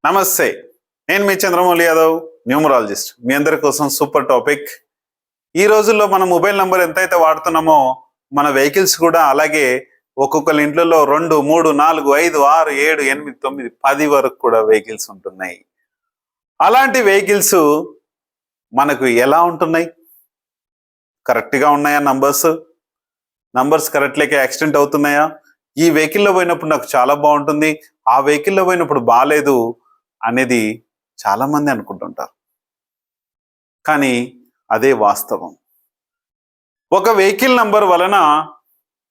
నమస్తే, నేను మీ చంద్రమౌళి యాదవ్, న్యూమరాలజిస్ట్. మీ అందరి కోసం సూపర్ టాపిక్. ఈ రోజుల్లో మన మొబైల్ నంబర్ ఎంతైతే వాడుతున్నామో మన వెహికల్స్ కూడా అలాగే ఒక్కొక్కరి ఇంట్లో 2, 3, 4, 5, 6, 7, 8, 9, 10 వరకు కూడా వెహికల్స్ ఉంటున్నాయి. అలాంటి వెహికల్స్ మనకు ఎలా ఉంటున్నాయి? కరెక్ట్గా ఉన్నాయా? నంబర్స్ కరెక్ట్ లేక యాక్సిడెంట్ అవుతున్నాయా? ఈ వెహికల్లో పోయినప్పుడు నాకు చాలా బాగుంటుంది, ఆ వెహికల్లో పోయినప్పుడు బాగాలేదు అనేది చాలా మంది అనుకుంటుంటారు. కానీ అదే వాస్తవం. ఒక వెహికల్ నంబర్ వలన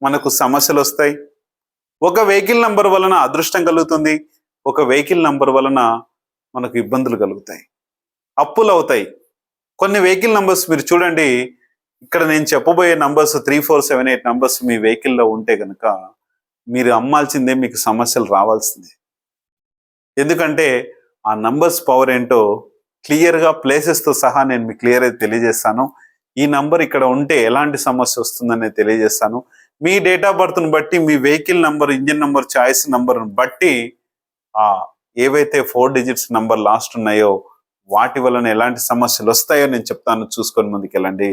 మనకు సమస్యలు వస్తాయి, ఒక వెహికల్ నంబర్ వలన అదృష్టం కలుగుతుంది, ఒక వెహికల్ నంబర్ వలన మనకు ఇబ్బందులు కలుగుతాయి, అప్పులు అవుతాయి. కొన్ని వెహికల్ నంబర్స్ మీరు చూడండి, ఇక్కడ నేను చెప్పబోయే నంబర్స్ 3, 4, 7, 8 నంబర్స్ మీ వెహికల్లో ఉంటే కనుక మీరు అమ్మాల్సిందే, మీకు సమస్యలు రావాల్సిందే. ఎందుకంటే ఆ నంబర్స్ పవర్ ఏంటో క్లియర్గా ప్లేసెస్తో సహా నేను మీకు క్లియర్గా తెలియజేస్తాను. ఈ నంబర్ ఇక్కడ ఉంటే ఎలాంటి సమస్య వస్తుందని తెలియజేస్తాను. మీ డేట్ ఆఫ్ బర్త్ను బట్టి, మీ vehicle number, engine number, choice నంబర్ను బట్టి ఏవైతే 4 డిజిట్స్ నంబర్ లాస్ట్ ఉన్నాయో వాటి వలన ఎలాంటి సమస్యలు వస్తాయో నేను చెప్తాను. చూసుకొని ముందుకెళ్ళండి.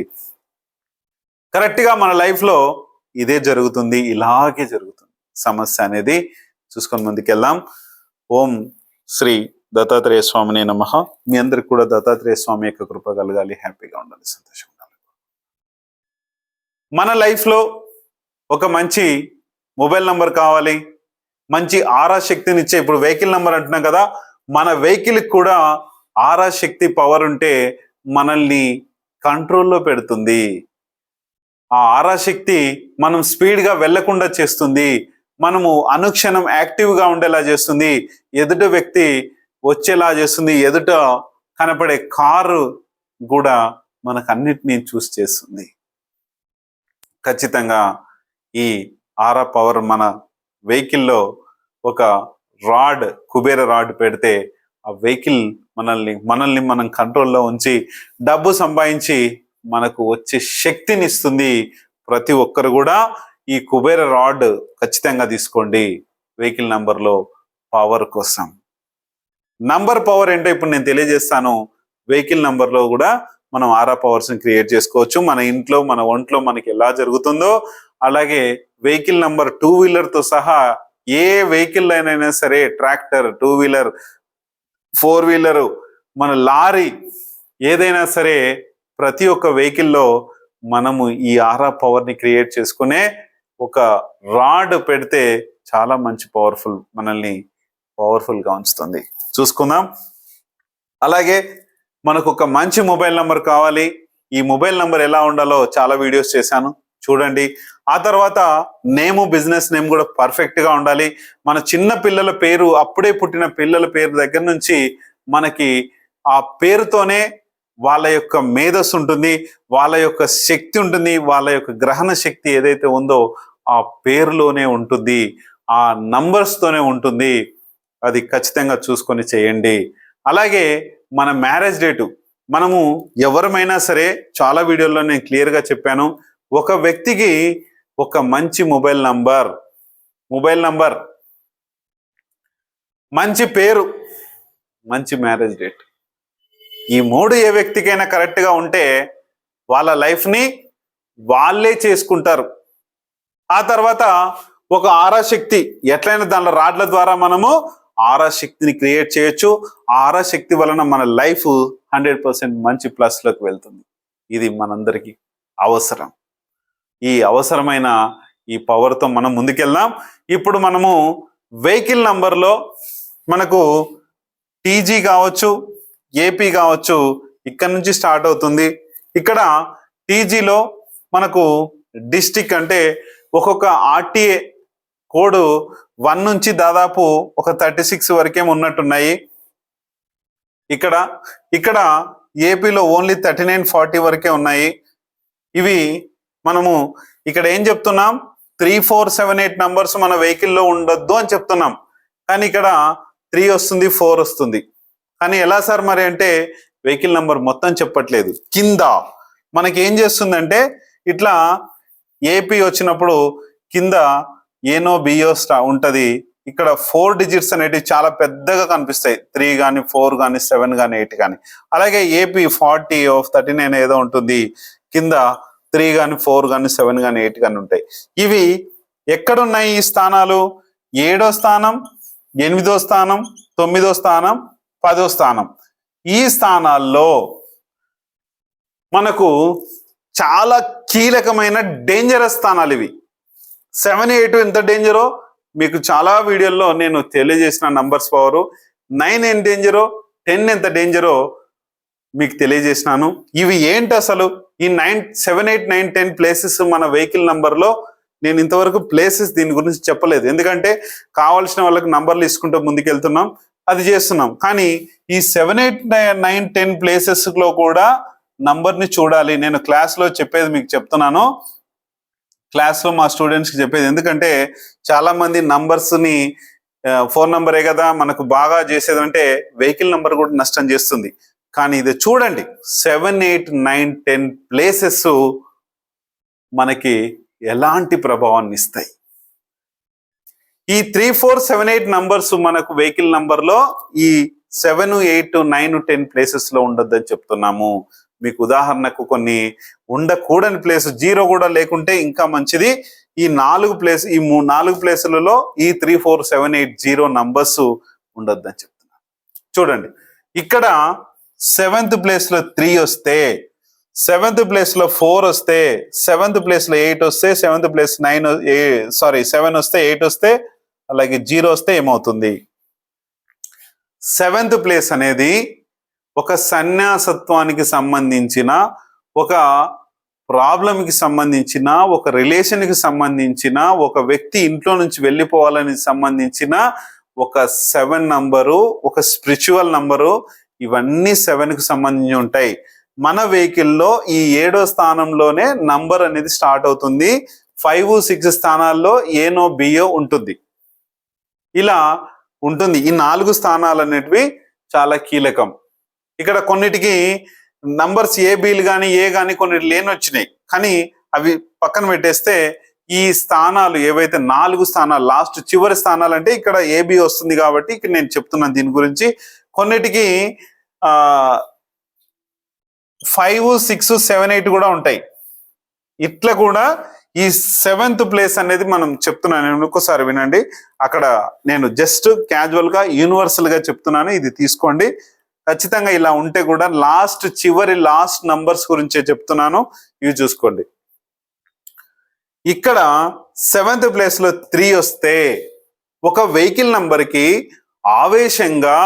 కరెక్ట్గా మన లైఫ్లో ఇదే జరుగుతుంది, ఇలాగే జరుగుతుంది సమస్య అనేది. చూసుకొని ముందుకెళ్దాం. ఓం శ్రీ దత్తాత్రేయ స్వామిని నమః. మీ అందరికి కూడా దత్తాత్రేయ స్వామి యొక్క కృప కలగాలి, హ్యాపీగా ఉండాలి, సంతోషంగా ఉండాలి. మన లైఫ్లో ఒక మంచి మొబైల్ నంబర్ కావాలి, మంచి ఆరా శక్తినిచ్చే. ఇప్పుడు వెహికల్ నంబర్ అంటున్నాం కదా, మన వెహికల్కి కూడా ఆరా శక్తి పవర్ ఉంటే మనల్ని కంట్రోల్లో పెడుతుంది. ఆ ఆరా శక్తి మనం స్పీడ్గా వెళ్లకుండా చేస్తుంది, మనము అనుక్షణం యాక్టివ్గా ఉండేలా చేస్తుంది, ఎదుట వ్యక్తి వచ్చేలా చేస్తుంది, ఎదుట కనపడే కారు కూడా మనకు అన్నిటినీ చూస్ చేస్తుంది. ఖచ్చితంగా ఈ ఆరా పవర్ మన వెహికల్లో ఒక రాడ్, కుబేర రాడ్ పెడితే ఆ వెహికల్ మనల్ని మనం కంట్రోల్లో ఉంచి డబ్బు సంపాదించి మనకు వచ్చే శక్తిని ఇస్తుంది. ప్రతి ఒక్కరు కూడా ఈ కుబేర రాడ్ ఖచ్చితంగా తీసుకోండి వెహికల్ నంబర్లో పవర్ కోసం. నంబర్ పవర్ ఏంటో ఇప్పుడు నేను తెలియజేస్తాను. వెహికల్ నంబర్లో కూడా మనం ఆరా పవర్స్ని క్రియేట్ చేసుకోవచ్చు. మన ఇంట్లో, మన ఒంట్లో మనకి ఎలా జరుగుతుందో అలాగే వెహికల్ నంబర్ 2 వీలర్తో సహా ఏ వెహికల్ అయినా సరే, ట్రాక్టర్, 2 వీలర్, 4 వీలరు, మన లారీ, ఏదైనా సరే ప్రతి ఒక్క వెహికల్లో మనము ఈ ఆరా పవర్ని క్రియేట్ చేసుకునే ఒక రాడ్ పెడితే చాలా మంచి మనల్ని పవర్ఫుల్గా ఉంచుతుంది. చూసుకుందాం. అలాగే మనకు ఒక మంచి మొబైల్ నంబర్ కావాలి. ఈ మొబైల్ నంబర్ ఎలా ఉండాలో చాలా వీడియోస్ చేశాను, చూడండి. ఆ తర్వాత బిజినెస్ నేమ్ కూడా పర్ఫెక్ట్గా ఉండాలి. మన చిన్న పిల్లల పేరు, అప్పుడే పుట్టిన పిల్లల పేరు దగ్గర నుంచి మనకి ఆ పేరుతోనే వాళ్ళ యొక్క మేధస్సు ఉంటుంది, వాళ్ళ యొక్క శక్తి ఉంటుంది, వాళ్ళ యొక్క గ్రహణ శక్తి ఏదైతే ఉందో ఆ పేరులోనే ఉంటుంది, ఆ నంబర్స్తోనే ఉంటుంది. అది ఖచ్చితంగా చూసుకొని చేయండి. అలాగే మన మ్యారేజ్ డేటు, మనము ఎవరమైనా సరే, చాలా వీడియోల్లో నేను క్లియర్గా చెప్పాను, ఒక వ్యక్తికి ఒక మంచి మొబైల్ నంబర్, మంచి పేరు, మంచి మ్యారేజ్ డేట్, ఈ 3 ఏ వ్యక్తికైనా కరెక్ట్గా ఉంటే వాళ్ళ లైఫ్ని వాళ్ళే చేసుకుంటారు. ఆ తర్వాత ఒక ఆరా శక్తి, ఎట్లయినా దానిలో రాడ్ల ద్వారా మనము ఆరా శక్తిని క్రియేట్ చేయొచ్చు. ఆ ఆరా శక్తి వలన మన లైఫ్ 100% మంచి ప్లస్లోకి వెళ్తుంది. ఇది మనందరికీ అవసరం. ఈ అవసరమైన ఈ పవర్తో మనం ముందుకెళ్దాం. ఇప్పుడు మనము వెహికల్ నంబర్లో మనకు టీజీ కావచ్చు, ఏపీ కావచ్చు, ఇక్కడ నుంచి స్టార్ట్ అవుతుంది. ఇక్కడ టీజీలో మనకు డిస్టిక్ అంటే ఒక్కొక్క ఆర్టీఏ కోడ్ 1 నుంచి దాదాపు ఒక 36 వరకే ఉన్నట్టున్నాయి. ఇక్కడ ఏపీలో ఓన్లీ 39, 40 వరకే ఉన్నాయి. ఇవి మనము ఇక్కడ ఏం చెప్తున్నాం, 3, 4, 7, 8 నంబర్స్ మన వెహికల్లో ఉండొద్దు అని చెప్తున్నాం. కానీ ఇక్కడ 3 వస్తుంది, 4 వస్తుంది. కానీ ఎలా సార్ మరి అంటే, వెహికల్ నంబర్ మొత్తం చెప్పట్లేదు, కింద మనకి ఏం చేస్తుందంటే, ఇట్లా ఏపీ వచ్చినప్పుడు కింద ఏనో బియో ఉంటుంది, ఇక్కడ 4 డిజిట్స్ అనేటివి చాలా పెద్దగా కనిపిస్తాయి. 3 కానీ 4 కానీ 7 కానీ 8 కానీ. అలాగే ఏపీ 40 ఆఫ్ 39 ఏదో ఉంటుంది, కింద 3 కానీ 4 కానీ 7 కానీ 8 కానీ ఉంటాయి. ఇవి ఎక్కడున్నాయి ఈ స్థానాలు? 7వ స్థానం, 8వ స్థానం, 9వ స్థానం, 10వ స్థానం. ఈ స్థానాల్లో మనకు చాలా కీలకమైన డేంజరస్ స్థానాలు ఇవి. 7, 8 ఎంత డేంజరో మీకు చాలా వీడియోల్లో నేను తెలియజేసిన నంబర్స్ పవరు. 9 ఎంత డేంజరో, 10 ఎంత డేంజరో మీకు తెలియజేసినాను. ఇవి ఏంటి అసలు? ఈ 7, 8, 9, 10 ప్లేసెస్ మన వెహికల్ నంబర్లో నేను ఇంతవరకు ప్లేసెస్ దీని గురించి చెప్పలేదు. ఎందుకంటే కావాల్సిన వాళ్ళకి నంబర్లు ఇసుకుంటూ ముందుకెళ్తున్నాం, అది చేస్తున్నాం. కానీ ఈ 7, 8, 9, 10 ప్లేసెస్ లో కూడా నంబర్ని చూడాలి. నేను క్లాస్లో చెప్పేది మీకు చెప్తున్నాను, క్లాస్లో మా స్టూడెంట్స్కి చెప్పేది. ఎందుకంటే చాలా మంది నంబర్స్ని ఫోన్ నంబరే కదా మనకు బాగా చేసేది అంటే వెహికల్ నంబర్ కూడా నష్టం చేస్తుంది. కానీ ఇది చూడండి, 7, 8, 9, 10 ప్లేసెస్ మనకి ఎలాంటి ప్రభావాన్ని ఇస్తాయి. ఈ 3, 4, 7, 8 నంబర్స్ మనకు వెహికల్ నంబర్లో ఈ 7, 8, 9, 10 ప్లేసెస్ లో ఉండొద్దని చెప్తున్నాము. మీకు ఉదాహరణకు కొన్ని ఉండకూడని ప్లేస్ 0 కూడా లేకుంటే ఇంకా మంచిది. ఈ 4 ప్లేసులలో ఈ 3, 4, 7, 8, 0 నంబర్స్ ఉండొద్దని చెప్తున్నాను. చూడండి, ఇక్కడ 7th ప్లేస్ లో 3 వస్తే, 7th ప్లేస్ లో 4 వస్తే, 7th ప్లేస్ లో 8 వస్తే, 7th ప్లేస్ 7 వస్తే, 8 వస్తే, అలాగే 0 వస్తే ఏమవుతుంది? 7th ప్లేస్ అనేది ఒక సన్యాసత్వానికి సంబంధించిన, ఒక ప్రాబ్లంకి సంబంధించిన, ఒక రిలేషన్కి సంబంధించిన, ఒక వ్యక్తి ఇంట్లో నుంచి వెళ్ళిపోవాలని సంబంధించిన ఒక 7 నంబరు, ఒక స్పిరిచువల్ నంబరు. ఇవన్నీ 7కి సంబంధించి ఉంటాయి. మన వెహికల్లో ఈ 7వ స్థానంలోనే నంబర్ అనేది స్టార్ట్ అవుతుంది. 5, 6 స్థానాల్లో ఏనో బియో ఉంటుంది. ఇలా ఉంటుంది. ఈ 4 స్థానాలు అనేటివి చాలా కీలకం. ఇక్కడ కొన్నిటికి నంబర్స్ ఏబీలు కానీ ఏ కానీ కొన్నిటి లేని వచ్చినాయి. కానీ అవి పక్కన పెట్టేస్తే ఈ స్థానాలు ఏవైతే 4 స్థానాలు, లాస్ట్ చివరి స్థానాలు అంటే ఇక్కడ ఏబి వస్తుంది కాబట్టి ఇక్కడ నేను చెప్తున్నాను దీని గురించి. కొన్నిటికి 5, 6, 7, 8 కూడా ఉంటాయి. ఇట్లా కూడా ఈ 7th ప్లేస్ అనేది మనం చెప్తున్నాను. నేను ఒక్కసారి వినండి. అక్కడ నేను జస్ట్ క్యాజువల్ గా యూనివర్సల్ గా చెప్తున్నాను, ఇది తీసుకోండి. ఖచ్చితంగా ఇలా ఉంటే కూడా చివరి లాస్ట్ నంబర్స్ గురించే చెప్తున్నాను, ఇవి చూసుకోండి. ఇక్కడ 7th ప్లేస్ లో 3 వస్తే ఒక వెహికల్ నంబర్కి ఆవేశంగా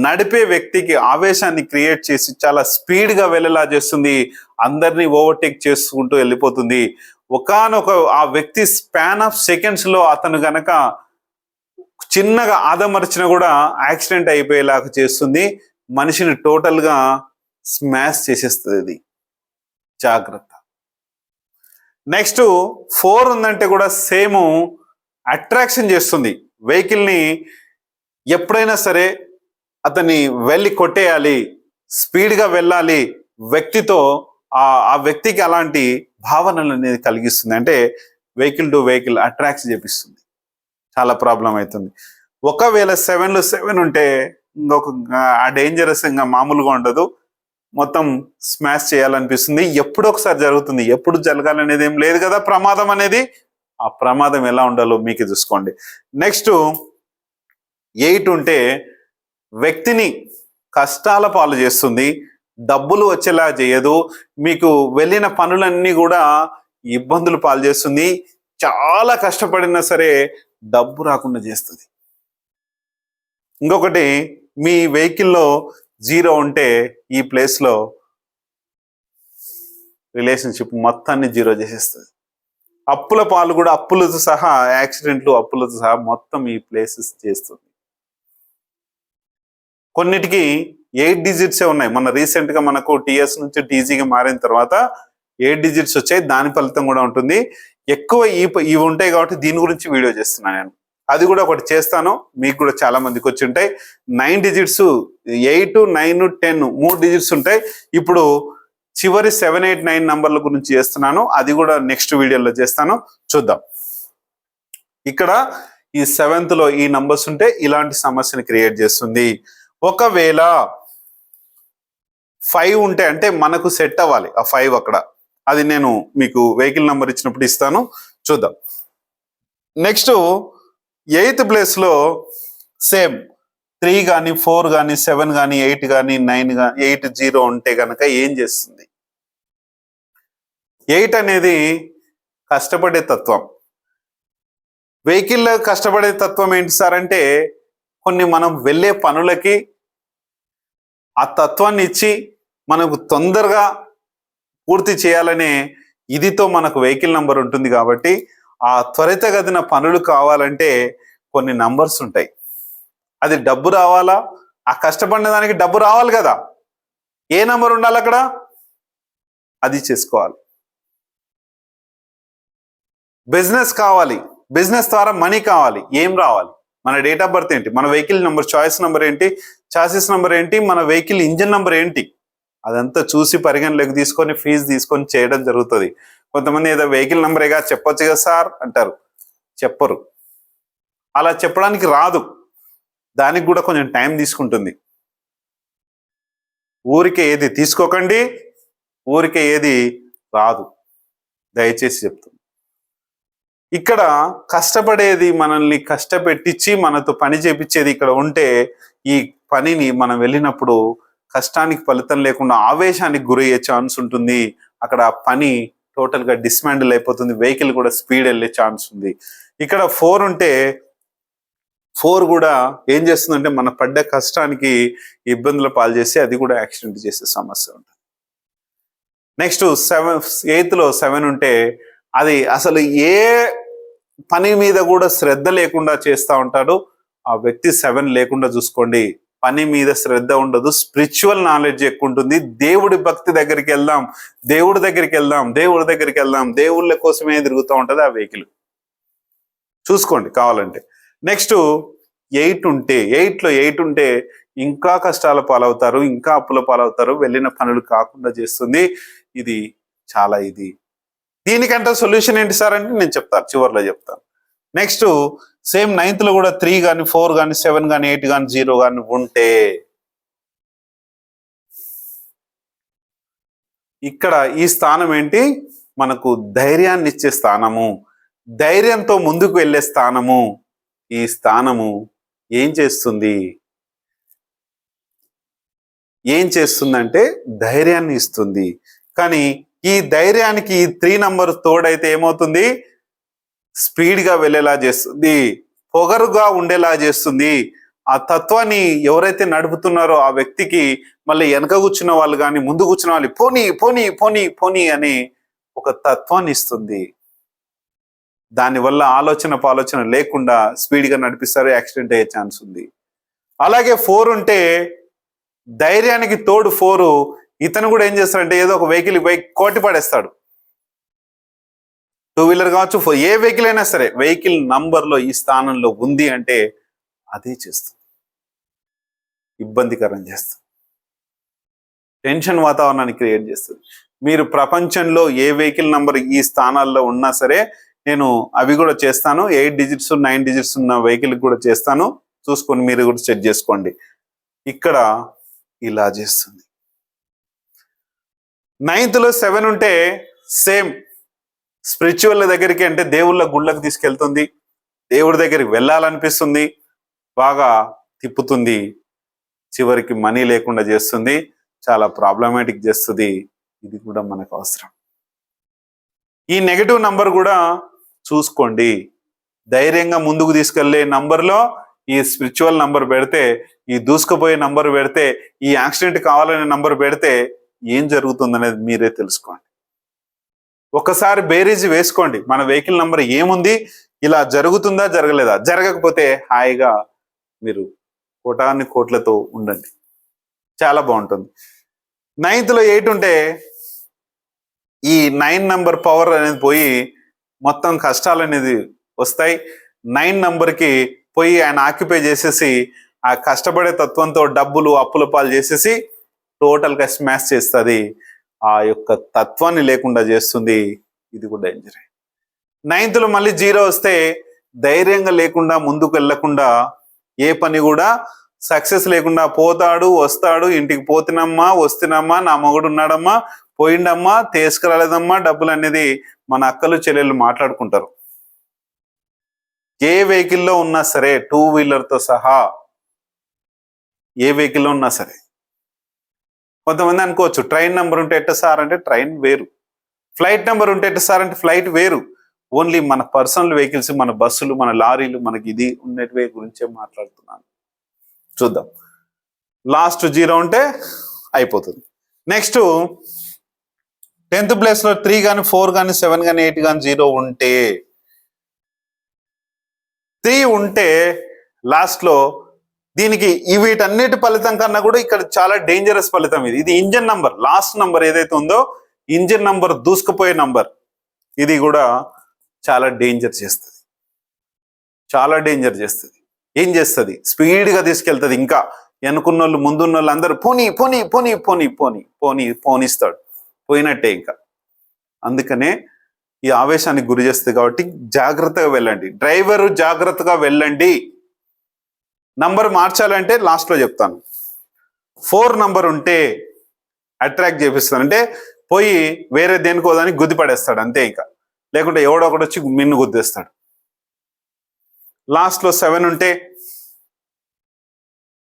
నడిపే వ్యక్తికి ఆవేశాన్ని క్రియేట్ చేసి చాలా స్పీడ్ గా వెళ్ళేలా చేస్తుంది. అందరినీ ఓవర్టేక్ చేసుకుంటూ వెళ్ళిపోతుంది. ఒకానొక ఆ వ్యక్తి స్పాన్ ఆఫ్ సెకండ్స్ లో అతను గనక చిన్నగా ఆదమర్చినా కూడా యాక్సిడెంట్ అయిపోయేలాగా చేస్తుంది. మనిషిని టోటల్ గా స్మాష్ చేసేస్తుంది. ఇది జాగ్రత్త. నెక్స్ట్ 4 ఉందంటే కూడా సేమ్ అట్రాక్షన్ చేస్తుంది. వెహికల్ ని ఎప్పుడైనా సరే అతన్ని వెళ్ళి కొట్టేయాలి, స్పీడ్ గా వెళ్ళాలి వ్యక్తితో, ఆ వ్యక్తికి అలాంటి భావనలు అనేది కలిగిస్తుంది. అంటే వెహికల్ టు వెహికల్ అట్రాక్ట్ చేపిస్తుంది. చాలా ప్రాబ్లం అవుతుంది. ఒకవేళ 7లో 7 ఉంటే ఇంకొక ఆ డేంజరస్ ఇంకా మామూలుగా ఉండదు, మొత్తం స్మాష్ చేయాలనిపిస్తుంది. ఎప్పుడో ఒకసారి జరుగుతుంది, ఎప్పుడు జరగాలనేది ఏం లేదు కదా ప్రమాదం అనేది. ఆ ప్రమాదం ఎలా ఉండాలో మీకు చూసుకోండి. నెక్స్ట్ 8 ఉంటే వ్యక్తిని కష్టాల పాలు చేస్తుంది, డబ్బులు వచ్చేలా చేయదు, మీకు వెళ్ళిన పనులన్నీ కూడా ఇబ్బందులు పాలు చేస్తుంది. చాలా కష్టపడినా సరే డబ్బు రాకుండా చేస్తుంది. ఇంకొకటి, మీ వెహికల్లో 0 ఉంటే ఈ ప్లేస్లో రిలేషన్షిప్ మొత్తాన్ని 0 చేసేస్తుంది. అప్పుల పాలు కూడా, అప్పులతో సహా, యాక్సిడెంట్లు అప్పులతో సహా మొత్తం ఈ ప్లేసెస్ చేస్తుంది. కొన్నిటికి 8 డిజిట్సే ఉన్నాయి. మన రీసెంట్ గా మనకు టిఎస్ నుంచి టీజీగా మారిన తర్వాత 8 డిజిట్స్ వచ్చాయి. దాని ఫలితం కూడా ఉంటుంది. ఎక్కువ ఇవి ఉంటాయి కాబట్టి దీని గురించి వీడియో చేస్తున్నాను నేను. అది కూడా ఒకటి చేస్తాను, మీకు కూడా చాలా మందికి వచ్చి ఉంటాయి. 9 డిజిట్స్, 8, 9, 10 3 డిజిట్స్ ఉంటాయి. ఇప్పుడు చివరి 7, 8, 9 నంబర్ల గురించి చేస్తున్నాను, అది కూడా నెక్స్ట్ వీడియోలో చేస్తాను, చూద్దాం. ఇక్కడ ఈ 7th లో ఈ నంబర్స్ ఉంటే ఇలాంటి సమస్యని క్రియేట్ చేస్తుంది. ఒకవేళ 5 ఉంటే అంటే మనకు సెట్ అవ్వాలి ఆ 5 అక్కడ. అది నేను మీకు వెహికల్ నంబర్ ఇచ్చినప్పుడు ఇస్తాను, చూద్దాం. నెక్స్ట్ 8th ప్లేస్ లో సేమ్ 3 కానీ 4 కానీ 7 కానీ 8 కానీ 9 కానీ 8 0 ఉంటే కనుక ఏం చేస్తుంది? 8 అనేది కష్టపడే తత్వం. వెహికల్ కష్టపడే తత్వం ఏంటి సార్ అంటే, కొన్ని మనం వెళ్ళే పనులకి ఆ తత్వాన్ని ఇచ్చి మనకు తొందరగా పూర్తి చేయాలనే ఇదితో మనకు వెహికల్ నంబర్ ఉంటుంది. కాబట్టి ఆ త్వరితగతిన పనులు కావాలంటే కొన్ని నంబర్స్ ఉంటాయి. అది డబ్బు రావాలా, ఆ కష్టపడిన దానికి డబ్బు రావాలి కదా, ఏ నంబర్ ఉండాలి అక్కడ, అది చేసుకోవాలి. బిజినెస్ కావాలి, బిజినెస్ ద్వారా మనీ కావాలి, ఏం రావాలి? మన డేట్ ఆఫ్ బర్త్ ఏంటి, మన వెహికల్ నెంబర్, చాయిస్ నెంబర్ ఏంటి, చాసిస్ నెంబర్ ఏంటి, మన వెహికల్ ఇంజిన్ నెంబర్ ఏంటి, అదంతా చూసి పరిగణలోకి తీసుకొని ఫీజు తీసుకొని చేయడం జరుగుతుంది. కొంతమంది ఏదో వెహికల్ నెంబరేగా చెప్పొచ్చు కదా సార్ అంటారు, చెప్పరు. అలా చెప్పడానికి రాదు, దానికి కూడా కొంచెం టైం తీసుకుంటుంది. ఊరికే ఏది తీసుకోకండి, ఊరికే ఏది రాదు, దయచేసి చెప్తాను. ఇక్కడ కష్టపడేది, మనల్ని కష్టపెట్టించి మనతో పని చేపించేది ఇక్కడ ఉంటే, ఈ పనిని మనం వెళ్ళినప్పుడు కష్టానికి ఫలితం లేకుండా ఆవేశానికి గురయ్యే ఛాన్స్ ఉంటుంది. అక్కడ పని టోటల్ గా డిస్మాండిల్ అయిపోతుంది, వెహికల్ కూడా స్పీడ్ వెళ్ళే ఛాన్స్ ఉంది. ఇక్కడ 4 ఉంటే 4 కూడా ఏం చేస్తుందంటే మన పడ్డ కష్టానికి ఇబ్బందుల పాలు చేసి అది కూడా యాక్సిడెంట్ చేసే సమస్య ఉంటుంది. నెక్స్ట్ 8th లో 7 ఉంటే అది అసలు ఏ పని మీద కూడా శ్రద్ధ లేకుండా చేస్తూ ఉంటాడు ఆ వ్యక్తి. 7 లేకుండా చూసుకోండి, పని మీద శ్రద్ధ ఉండదు, స్పిరిచువల్ నాలెడ్జ్ ఎక్కువ ఉంటుంది. దేవుడి భక్తి దగ్గరికి వెళ్దాం, దేవుడి దగ్గరికి వెళ్దాం, దేవుడి దగ్గరికి వెళ్దాం, దేవుళ్ళ కోసమే తిరుగుతూ ఉంటుంది ఆ వెహికల్. చూసుకోండి కావాలంటే. నెక్స్ట్ 8 ఉంటే, 8 ఉంటే ఇంకా కష్టాల పాలవుతారు, ఇంకా అప్పుల పాలవుతారు, వెళ్ళిన పనులు కాకుండా చేస్తుంది. ఇది చాలా ఇది. దీనికంటే సొల్యూషన్ ఏంటి సార్ అంటే నేను చెప్తాను, చివరిలో చెప్తాను. నెక్స్ట్ సేమ్ 9th లో కూడా 3 కానీ 4 కానీ 7 కానీ 8 కానీ 0 కానీ ఉంటే, ఇక్కడ ఈ స్థానం ఏంటి, మనకు ధైర్యాన్ని ఇచ్చే స్థానము, ధైర్యంతో ముందుకు వెళ్ళే స్థానము. ఈ స్థానము ఏం చేస్తుంది, ఏం చేస్తుందంటే ధైర్యాన్ని ఇస్తుంది. కానీ ఈ ధైర్యానికి ఈ 3 నంబర్ తోడైతే ఏమవుతుంది, స్పీడ్ గా వెళ్ళేలా చేస్తుంది, పొగరుగా ఉండేలా చేస్తుంది. ఆ తత్వాన్ని ఎవరైతే నడుపుతున్నారో ఆ వ్యక్తికి మళ్ళీ వెనక కూర్చున్న వాళ్ళు కానీ ముందు కూర్చున్న వాళ్ళు పోనీ పోనీ పోనీ పోనీ అని ఒక తత్వాన్ని ఇస్తుంది. దానివల్ల ఆలోచన లేకుండా స్పీడ్ గా నడిపిస్తారు, యాక్సిడెంట్ అయ్యే ఛాన్స్ ఉంది. అలాగే 4 ఉంటే ధైర్యానికి తోడు 4 ఇతను కూడా ఏం చేస్తాడంటే ఏదో ఒక వెహికల్ కోటి పడేస్తాడు. 2 వీలర్ కావచ్చు, ఏ వెహికల్ అయినా సరే, వెహికల్ నంబర్ లో ఈ స్థానంలో ఉంది అంటే అదే చేస్తుంది, ఇబ్బందికరం చేస్తుంది, టెన్షన్ వాతావరణాన్ని క్రియేట్ చేస్తుంది. మీరు ప్రపంచంలో ఏ వెహికల్ నంబర్ ఈ స్థానాల్లో ఉన్నా సరే నేను అవి కూడా చేస్తాను. 8 డిజిట్స్ 9 డిజిట్స్ ఉన్న వెహికల్ కూడా చేస్తాను, చూసుకొని మీరు కూడా చెక్ చేసుకోండి. ఇక్కడ ఇలా చేస్తుంది. 9th లో 7 ఉంటే సేమ్ స్పిరిచువల్ దగ్గరికి, అంటే దేవుళ్ళ గుళ్ళకి తీసుకెళ్తుంది, దేవుడి దగ్గరికి వెళ్ళాలనిపిస్తుంది, బాగా తిప్పుతుంది, చివరికి మనీ లేకుండా చేస్తుంది, చాలా ప్రాబ్లమాటిక్ చేస్తుంది. ఇది కూడా మనకు అవసరం. ఈ నెగటివ్ నంబర్ కూడా చూసుకోండి. ధైర్యంగా ముందుకు తీసుకెళ్లే నంబర్లో ఈ స్పిరిచువల్ నంబర్ పెడితే, ఈ దూసుకుపోయే నంబర్ పెడితే, ఈ యాక్సిడెంట్ కావాలనే నంబర్ పెడితే ఏం జరుగుతుందనేది మీరే తెలుసుకోండి. ఒకసారి బేరీజ్ వేసుకోండి, మన వెహికల్ నంబర్ ఏముంది, ఇలా జరుగుతుందా జరగలేదా, జరగకపోతే హాయిగా మీరు కోట్లతో ఉండండి, చాలా బాగుంటుంది. 9th లో 8 ఉంటే ఈ 9 నంబర్ పవర్ అనేది పోయి మొత్తం కష్టాలు అనేది వస్తాయి. 9 నంబర్కి పోయి ఆయన ఆక్యుపై చేసేసి ఆ కష్టపడే తత్వంతో డబ్బులు అప్పుల పాలు చేసేసి టోటల్ గా స్మాష్ చేస్తుంది, ఆ యొక్క తత్వాన్ని లేకుండా చేస్తుంది. ఇది కూడా డేంజర్. 9th లో మళ్ళీ 0 వస్తే ధైర్యంగా లేకుండా ముందుకు వెళ్ళకుండా ఏ పని కూడా సక్సెస్ లేకుండా పోతాడు వస్తాడు, ఇంటికి పోతున్నామ్మా వస్తున్నామ్మా, నా మొగుడు ఉన్నాడమ్మా పోయిండమ్మా తీసుకురాలేదమ్మా డబ్బులు అనేది మన అక్కలు చెల్లెళ్ళు మాట్లాడుకుంటారు. ఏ వెహికల్లో ఉన్నా సరే, 2 వీలర్తో సహా ఏ వెహికల్లో ఉన్నా సరే. కొంతమంది అనుకోవచ్చు ట్రైన్ నెంబర్ ఉంటే ఎట్ట సార్ అంటే ట్రైన్ వేరు, ఫ్లైట్ నెంబర్ ఉంటే ఎట్ట సార్ అంటే ఫ్లైట్ వేరు. ఓన్లీ మన పర్సనల్ వెహికల్స్, మన బస్సులు, మన లారీలు, మనకి ఇది ఉన్నటివే గురించే మాట్లాడుతున్నాను. చూద్దాం. లాస్ట్ 0 ఉంటే అయిపోతుంది. నెక్స్ట్ 10th ప్లేస్ లో 3 కానీ 4 కానీ 7 కానీ 8 కానీ 0 ఉంటే, 3 ఉంటే లాస్ట్ లో దీనికి వీటన్నిటి ఫలితం కన్నా కూడా ఇక్కడ చాలా డేంజరస్ ఫలితం ఇది. ఇది ఇంజన్ నంబర్, లాస్ట్ నంబర్ ఏదైతే ఉందో ఇంజన్ నంబర్ దూసుకుపోయే నంబర్. ఇది కూడా చాలా డేంజర్ చేస్తుంది, చాలా డేంజర్ చేస్తుంది. ఏం చేస్తుంది? స్పీడ్గా తీసుకెళ్తుంది. ఇంకా వెనుకున్న వాళ్ళు ముందున్న వాళ్ళు అందరూ పోనీ పోనీ పోనీ పోనీ పోనీ పోనీ పోనిస్తాడు, పోయినట్టే ఇంకా. అందుకనే ఈ ఆవేశానికి గురి చేస్తుంది. కాబట్టి జాగ్రత్తగా వెళ్ళండి, డ్రైవరు జాగ్రత్తగా వెళ్ళండి. నంబర్ మార్చాలంటే లాస్ట్లో చెప్తాను. 4 నంబర్ ఉంటే అట్రాక్ట్ చేపిస్తాను, అంటే పోయి వేరే దేనికోదానికి గుద్ది పడేస్తాడు అంతే. ఇంకా లేకుంటే ఎవడో ఒకటి వచ్చి మిన్ను గుద్దేస్తాడు. లాస్ట్లో 7 ఉంటే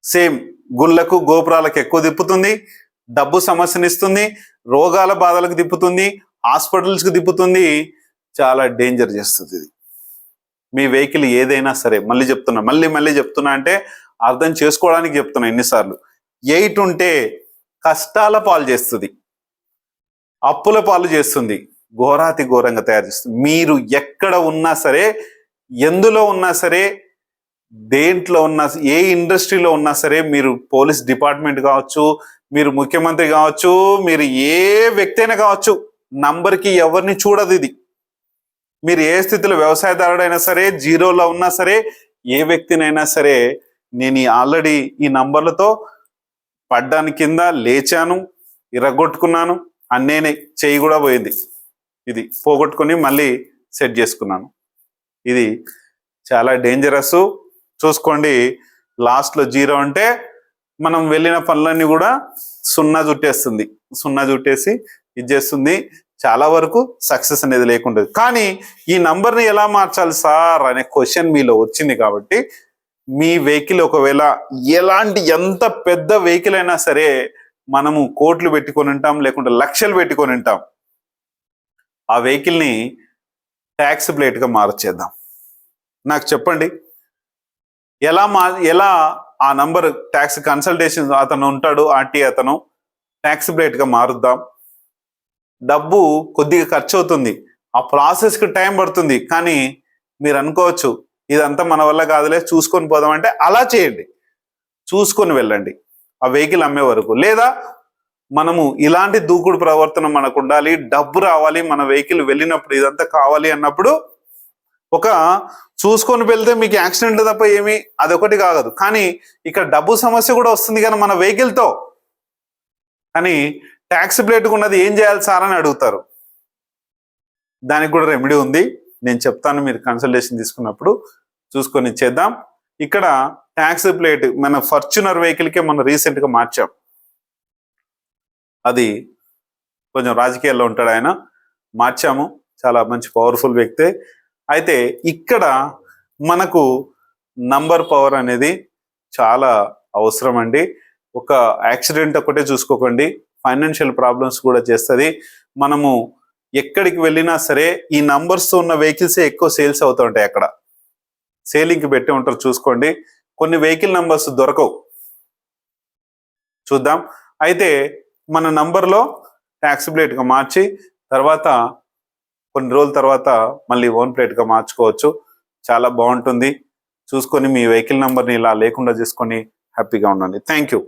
సేమ్ గుళ్ళకు గోపురాలకు ఎక్కువ తిప్పుతుంది, డబ్బు సమస్యనిస్తుంది, రోగాల బాధలకు తిప్పుతుంది, హాస్పిటల్స్కి తిప్పుతుంది, చాలా డేంజర్ చేస్తుంది ఇది. మీ వెహికల్ ఏదైనా సరే, మళ్ళీ చెప్తున్నా, మళ్ళీ చెప్తున్నా అంటే అర్థం చేసుకోవడానికి చెప్తున్నా ఎన్నిసార్లు. 8 ఉంటే కష్టాల పాలు చేస్తుంది, అప్పుల పాలు చేస్తుంది, ఘోరాతి ఘోరంగా తయారు చేస్తుంది. మీరు ఎక్కడ ఉన్నా సరే, ఎందులో ఉన్నా సరే, దేంట్లో ఉన్నా, ఏ ఇండస్ట్రీలో ఉన్నా సరే, మీరు పోలీస్ డిపార్ట్మెంట్ కావచ్చు, మీరు ముఖ్యమంత్రి కావచ్చు, మీరు ఏ వ్యక్తి అయినా కావచ్చు, నంబర్కి ఎవరిని చూడదు ఇది. మీరు ఏ స్థితిలో, వ్యవసాయదారుడైనా సరే, 0లో ఉన్నా సరే, ఏ వ్యక్తినైనా సరే, నేను ఆల్రెడీ ఈ నంబర్లతో పడ్డాను, కింద లేచాను, ఇరగొట్టుకున్నాను, అన్నేనే చెయ్యి కూడా పోయింది. ఇది పోగొట్టుకుని మళ్ళీ సెట్ చేసుకున్నాను. ఇది చాలా డేంజరస్. చూసుకోండి, లాస్ట్లో 0 అంటే మనం వెళ్ళిన పనులన్నీ కూడా సున్నా చుట్టేస్తుంది, సున్నా చుట్టేసి ఇది చేస్తుంది. చాలా వరకు సక్సెస్ అనేది లేకుండా. కానీ ఈ నంబర్ని ఎలా మార్చాలి సార్ అనే క్వశ్చన్ మీలో వచ్చింది. కాబట్టి మీ వెహికల్ ఒకవేళ ఎంత పెద్ద వెహికల్ అయినా సరే, మనము కోట్లు పెట్టుకొని ఉంటాం, లేకుంటే లక్షలు పెట్టుకొని ఉంటాం. ఆ వెహికల్ని ట్యాక్స్ ప్లేట్గా మార్చేద్దాం. నాకు చెప్పండి, ఎలా ఆ నంబర్ ట్యాక్స్ కన్సల్టేషన్ అతను ఉంటాడు, ఆర్టీ అతను, ట్యాక్స్ ప్లేట్గా మారుద్దాం. డబ్బు కొద్దిగా ఖర్చు అవుతుంది, ఆ ప్రాసెస్కి టైం పడుతుంది. కానీ మీరు అనుకోవచ్చు ఇదంతా మన వల్ల కాదులే, చూసుకొని పోదామంటే అలా చేయండి, చూసుకొని వెళ్ళండి ఆ వెహికల్ అమ్మే వరకు. లేదా మనము ఇలాంటి దూకుడు ప్రవర్తన మనకు ఉండాలి, డబ్బు రావాలి, మన వెహికల్ వెళ్ళినప్పుడు ఇదంతా కావాలి అన్నప్పుడు ఒక చూసుకొని వెళ్తే మీకు యాక్సిడెంట్ తప్ప ఏమి అదొకటి కాదు. కానీ ఇక్కడ డబ్బు సమస్య కూడా వస్తుంది కానీ మన వెహికల్తో. కానీ ట్యాక్స్ ప్లేట్గా ఉన్నది ఏం చేయాలి సార్ అని అడుగుతారు. దానికి కూడా రెమెడీ ఉంది, నేను చెప్తాను. మీరు కన్సల్టేషన్ తీసుకున్నప్పుడు చూసుకొని చేద్దాం. ఇక్కడ ట్యాక్స్ ప్లేట్ మన ఫార్చునర్ వెహికల్కే మనం రీసెంట్గా మార్చాం. అది కొంచెం రాజకీయాల్లో ఉంటాడు ఆయన, మార్చాము. చాలా మంచి పవర్ఫుల్ వ్యక్తే. అయితే ఇక్కడ మనకు నంబర్ పవర్ అనేది చాలా అవసరం అండి. ఒక యాక్సిడెంట్ ఒకటే చూసుకోకండి, ఫైనాన్షియల్ ప్రాబ్లమ్స్ కూడా చేస్తుంది. మనము ఎక్కడికి వెళ్ళినా సరే ఈ నంబర్స్ ఉన్న వెహికల్సే ఎక్కువ సేల్స్ అవుతూ ఉంటాయి. అక్కడ సేలింగ్కి పెట్టి ఉంటారు, చూసుకోండి. కొన్ని వెహికల్ నంబర్స్ దొరకవు, చూద్దాం. అయితే మన నంబర్లో ట్యాక్స్ ప్లేట్గా మార్చి తర్వాత కొన్ని రోజుల తర్వాత మళ్ళీ ఓన్ ప్లేట్గా మార్చుకోవచ్చు. చాలా బాగుంటుంది. చూసుకొని మీ వెహికల్ నెంబర్ని ఇలా లేకుండా చేసుకొని హ్యాపీగా ఉండండి. Thank you.